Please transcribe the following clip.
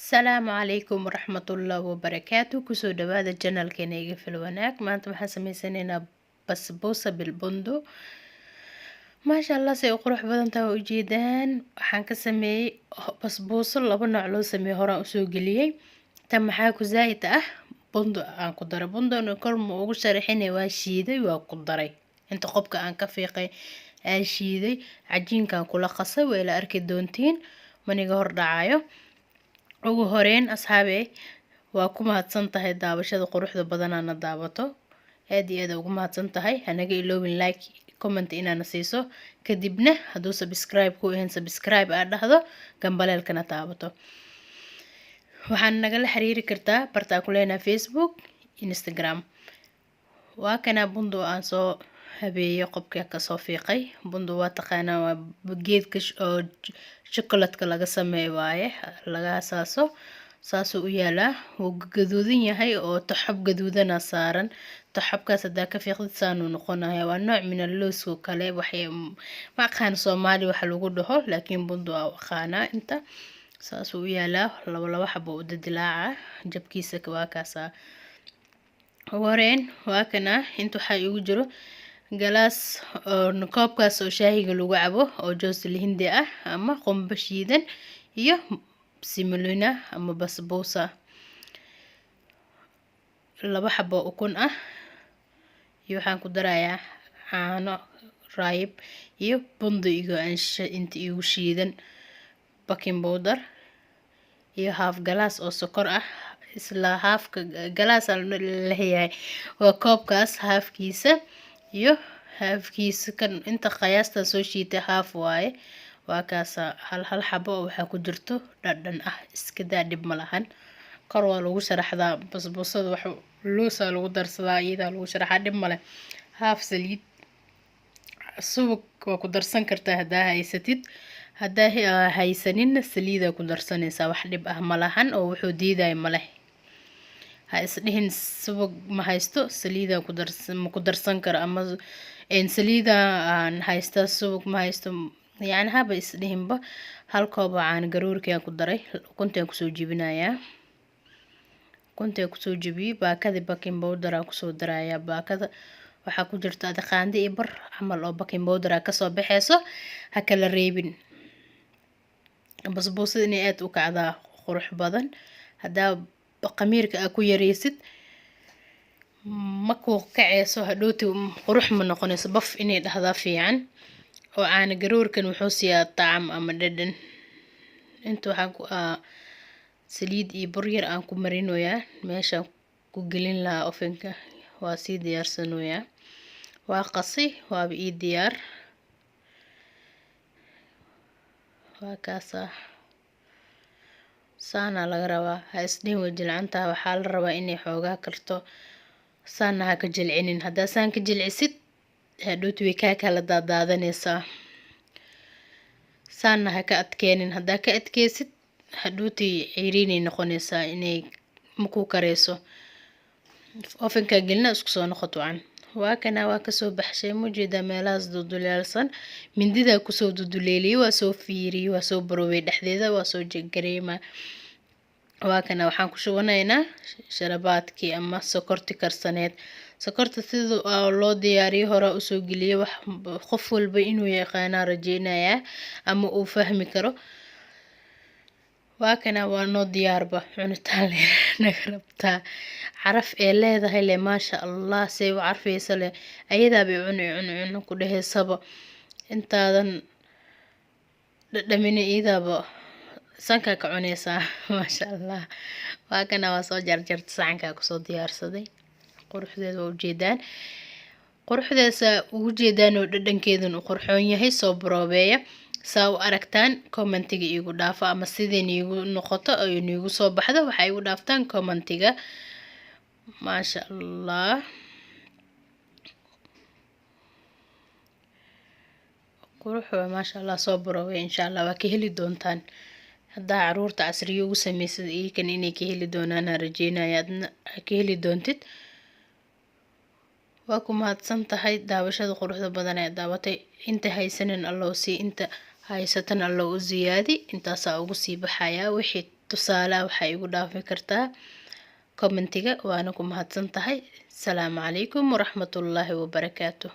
السلام عليكم ورحمة الله وبركاته. كسو دوادا جنال كينيغي في الوناك ما انتم حسمي سنينا بسبوسة بالبندق. ما شاء الله سي قروح بدن تاو جيدان waxaan ka sameeyay basbooso laba nooc loo sameeyay hore u soo galiyay tan maxaa ku zaid ah bundo aan ku daray bundona kor ma ugu sharaxinay waa shiiday waa ku daray inta qobka aan ka fiiqay aan shiiday cajiinkan kula qasay way la arki doontiin maniga hor dhacayo ugu horeen asxaabe waa ku mahadsan tahay daawashada quruxda badan aan daawato aad iyo aad ugu mahadsan tahay hanaga iloobin like comment inaana siiso kadibna hadduu subscribe ku ahayn subscribe aad dhahdo gambaleelkana taabato waxaan nagala xiriiri kartaa bartaa ku leenahay Facebook Instagram waa kana bundo aan soo habeeyo qobka ka soo fiiqay bundo waa taqaanaa waa geedka oo chocolate laga sameeyo waaye laga asaaso saasoo u yaala wuu gaduudan yahay oo taxab gaduudana saaran taxabkaas hadaa ka fiiqdid saanu noqonaya waa nooc min loos oo kale waxay ma aqaan Soomaali waxa lagu dhaho laakiin bundo waa aqaana inta saasoo u yaala laba xabo u dilaaca jabkiisa waa kaasa wareen waa kana inta waxa igu jiro galaas oo koobkaas oo shaahiga lagu cabo oo joos hindi ah ama qumba shiidan iyo simulina ama basboosa laba xabo ukun ah iyo waxaan ku darayaa caano raayib iyo bundo inta igu shiidan baking powder iyo half galaas oo sokor ah isla halfka galaas leeyahay waa koobkaas halfkiisa iyo halfkiisa kan inta qiyaasta soo shiitay half waaye waa kaas hal xabo waxa ku jirto dhadhan ah iska daadib malahan kor waa lagu sharaxdaa basboosada wax loosa lagu darsadaa iyada lagu sharaxaa dib male half saliid subag waa ku darsan kartaa hadaa haysatid hadaa haysanin saliida ku darsanaysaa wax dhib ah malahan oo wuxuu diiday male ha isdhihin subag ma haysto saliida ku darsan karo ama saliida aan haysta subag ma haysto يعني هذا اسمهم با هالكوب عن جرور كي أكو دري كنت أكسو جبنايا كنت أكسو جبي باكذا باكين بودر أكسو درايا باكذا وحكو جرت هذا خاندي إبر عمل أو باكين بودر أكسو بحسه هكال الريبين بس بوصيني أت وكعدا خروح بدن هذا بقمير أكو يريسد ماكو كعيسو هدوتي قروح من نقنيس بف إني هذا في عن oo aan garoorkan wuxuu siyaa taam ama dhadhan inta waxaan ku saliid iyo bur yar aan ku marinoyaa meesha ku gelin lahaa ovenka waa sii diyaarsanoyaa waa qasi waa ii diyaar waa kaasa saana laga rabaa ha isdhiin wajilcanta waxaa la rabaa inay xoogaa karto saana ha ka jilcinin hadaa saan ka jilcisid hadhoot way ka kala daadaadanaysaa saana ha ka adkeenin hadaa ka adkeysid hadhooti ciiriinay noqonaysaa inay maku kareyso ovenka gelina isku soo noqoto aan waa kana waa ka soo baxshay mujeeda meelahaas duduleelsan mindida ku soo duduleeliyay waa soo fiiriyay waa soo baroway dhexdeeda waa soo jagareema waa kana waxaan ku shubanaynaa sharabaadkii ama sokorti karsaneed sokorta sida loo diyaariyo hore u soo geliyo wax qof walba inuu yaqaan rajeynaya ama uu fahmi karo waa kana waa noo diyaarba cunitaan naga rabtaa caraf ee leedahay le maasha Allah say u carfaysa le ayada bay cun ku dhaheysaba intaadan dhadhamina idaba sanka ka cunaysaa maasha Allah waa kana waa soo jarjarta sacanka ku soo diyaarsaday quruxdeeda u jeedaan quruxdeesa ugu jeedaan oo dhadhankeedan u qurxoon yahay soo baroobeeya saa u aragtaan commentiga igu dhaafa ama sideen igu noqoto oo igu soo baxdo waxa igu dhaaftaan commentiga maasha Allah quruxda maasha Allah soo baroobeeya insha Allah waa ka heli doontaan hadaa caruurta casriyo ugu sameysay iyakan inay ka heli doonaan rajeynaya adna ka heli doontid waa ku mahadsan tahay daawashada quruxda badan ee daawatay inta haysanin Allah si inta haysatan Allah u ziyaadi intaas ugu sii baxaya wixii tusaale waxay igu dhaafi kartaa commentiga waana ku mahadsan tahay. Salaamu calaykum waraxmatullaahi wabarakaatuh.